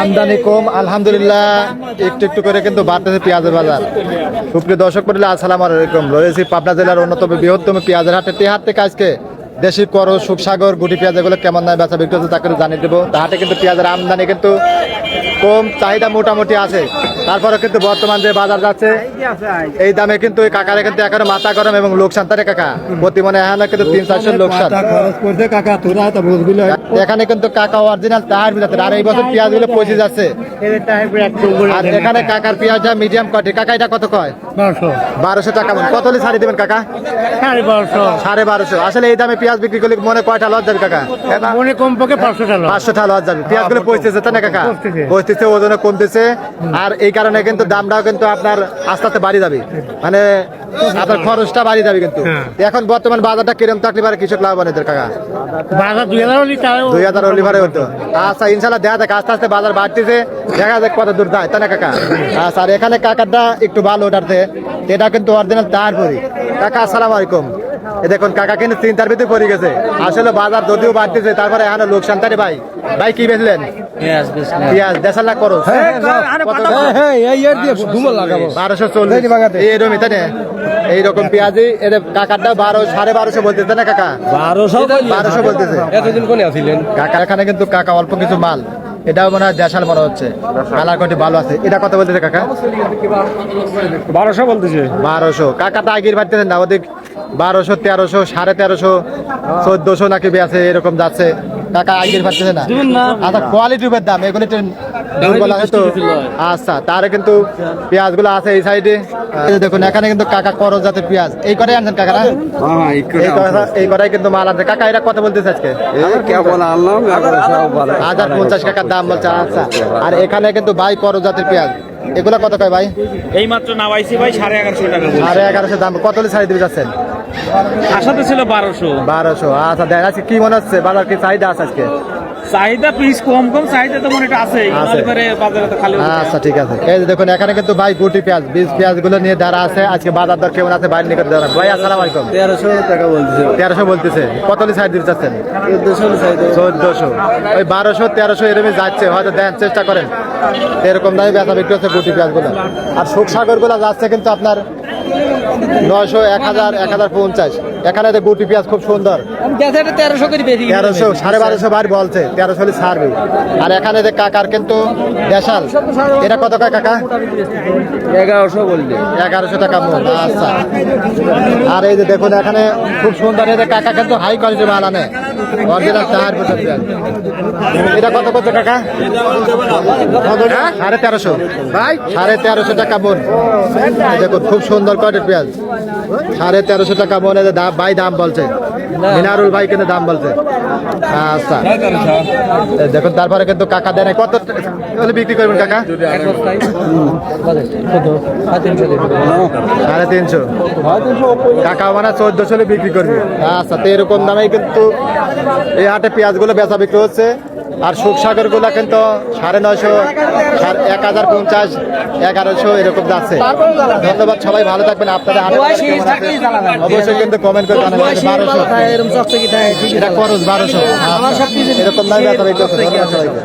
আমদানি কম আলহামদুলিল্লাহ, একটু একটু করে কিন্তু বাড়তেছে পেঁয়াজের বাজার। সুপ্রিয় দর্শক মণ্ডলী, আসসালামু আলাইকুম। রয়েছি পাবনা জেলার অন্যতম বৃহত্তম পেঁয়াজের হাটে। হাট থেকে আজকে দেশি করজ, সুখসাগর, গুটি পেঁয়াজ এগুলো কেমন দামে বেচা বিক্রি হচ্ছে তাকে জানিয়ে দেবো। হাটে কিন্তু পেঁয়াজের আমদানি কিন্তু কম, চাহিদা মোটামুটি আছে। তারপরে কিন্তু বর্তমান যে বাজার যাচ্ছে এই দামে কিন্তু এই কাকারে কিন্তু এখনো মাথা গরম এবং লোকসান তারে কাকা প্রতি মনে এখন কিন্তু 300-400 লোকসান। এখানে কিন্তু কাকা অরিজিনাল তাহার বিলাতে, আর এই বছর পেঁয়াজ গুলো পচে যাচ্ছে। আর এখানে কাকার পেঁয়াজটা মিডিয়াম কটে। কাকা এটা কত কয়? 1200 টাকা। কত হলে ছাড়ি দেবেন কাকা? 1250। আসলে এই দামে পেঁয়াজ বিক্রি করলে মনে কয়টা লস যাবে কাকা? মনে কমপক্ষে 500টা লস যাবে। পেঁয়াজ গুলো পচতেছে তাই না কাকা? পচতেছে, ওজনে কমতেছে। আর এই কারণে কিন্তু দামটাও কিন্তু আপনার আস্তে আস্তে বাড়ি যাবে, মানে আপনার খরচটা বাড়ি যাবে। কিন্তু এখন বর্তমান বাজারটা কিরকম থাকলে পারে কৃষক লাভবান এদের কাকা? বাজার 2000 হলি পারে হতো। আচ্ছা, ইনশাল্লাহ দেখা যাক, আস্তে আস্তে বাজার বাড়তেছে, দেখা যাক কত দূর যায় তাই না কাকা? আচ্ছা, আর এখানে কাকারটা একটু ভালো ওটাতে, এটা কিন্তু অরিজিনাল তারপরে। কাকা আসসালামু আলাইকুম। দেখুন কাকা কিন্তু চিন্তার ভিতরে পড়ে গেছে। আসলে বাজার যদিও বাড়তেছে, তারপরে এখন লোকসান তারে। ভাই ভাই কি বেচলেন? পেঁয়াজ 1.5 লাখ করো। 1240 এইরকমই তাই না? এইরকম পেঁয়াজই এদের কাকারটা 1200-1250 বলতেছে না কাকা? 1200 বলতেছে। এতদিন কোনে আছিলেন কাকা এখানে কিন্তু কাকা অল্প কিছু মাল, এটাও মনে হয় দেশাল মনে হচ্ছে, কালার কোয়ালিটি ভালো আছে। এটা কত বলতেছে কাকা? 1200 বলতেছে। 1200। কাকাটা আগের বাড়তেছেন না, ওদিক 1200, 1300, 1350, 1400 নাকি আছে, এরকম যাচ্ছে। কাকা আগের বাড়তেছে না। আচ্ছা, কোয়ালিটির দাম এগুলি দুর্বল আছে তো। আচ্ছা, তার কিন্তু পেঁয়াজ গুলো আছে এই সাইডে। দেখুন এখানে কিন্তু কাকা করজ জাতের পেঁয়াজ এই কটাই আনছেন কাকারা? এই কটাই কিন্তু মাল আনছে। কাকা এটা কত বলতেছে আজকে? 1050 টাকার দাম বলছে। আচ্ছা, আর এখানে কিন্তু ভাই করজ জাতের পেঁয়াজ, এগুলা কত কয় ভাই? এই মাত্র নামাইছি ভাই 1150 টাকা। 1150 দাম। কত হলে ছাড়ি দিতে যাচ্ছেন? আশাতে ছিল 1200। আচ্ছা, দেখ আজকে কি মনে হচ্ছে বাজার কি চাহিদা আছে আজকে? চাহিদা পিস কম চাহিদা তো মনে আছে। বাজারে তো খালি। আচ্ছা ঠিক আছে। এই যে দেখুন এখানে কিন্তু ভাই গুটি পেঁয়াজ, বীজ পেঁয়াজ গুলো নিয়ে দাঁড়া আছে। আজকে বাজার দর কেমন আছে বাইরে নিকট দাঁড়া। ভাই আসসালামু আলাইকুম। 1300 টাকা বলতেছে। 1300 বলতেছে। কত হলে ছাড়ি দিতে চাচ্ছেন? 1400। ওই 1200-1300 এরকমই যাচ্ছে, হয়তো দেন চেষ্টা করেন। এরকম দামে বেচা বিক্রি হচ্ছে গুটি পেঁয়াজ গুলো। আর সুখসাগর গুলো যাচ্ছে কিন্তু আপনার 900, 1000, 1050। এখানে যে গুটি পেঁয়াজ খুব সুন্দর, 1300, 1250 বার বলছে, 1300 হলে ছাড়বে। আর এখানে যে কাকার কিন্তু দেশাল, এটা কত কয় কাকা? 1100 বললে। 1100 টাকা মন। আচ্ছা, আর এই যে দেখুন এখানে খুব সুন্দর, এই যে কাকা কিন্তু হাই কোয়ালিটি মাল আনে, অরিজিনাল চার বছর পেঁয়াজ। এটা কত কত কাকা? 1350 ভাই, 1350 টাকা মন। দেখুন খুব সুন্দর কোয়ালিটির পেঁয়াজ, 1350 টাকা মন। ভাই দাম বলছে, মিনারুল ভাই কিন্তু দাম বলছে। আচ্ছা, দেখুন তারপরে কিন্তু কাকা দেন কত হলে বিক্রি করবেন কাকা? 350। কাকা মানে 1400 হলে বিক্রি করবে। আচ্ছা, তো এরকম দামেই কিন্তু এই হাটে পেঁয়াজ গুলো বেচা বিক্রি হচ্ছে। আর সুখসাগর গুলা কিন্তু 950, 1050, 1100 এরকম যাচ্ছে। ধন্যবাদ, সবাই ভালো থাকবেন। আপনাদের হাটে অবশ্যই কিন্তু কমেন্ট করে জানাবেন। 1200 এটা খরচ 1200 এরকম দামে বেচা বিক্রি হচ্ছে। ধন্যবাদ সবাইকে।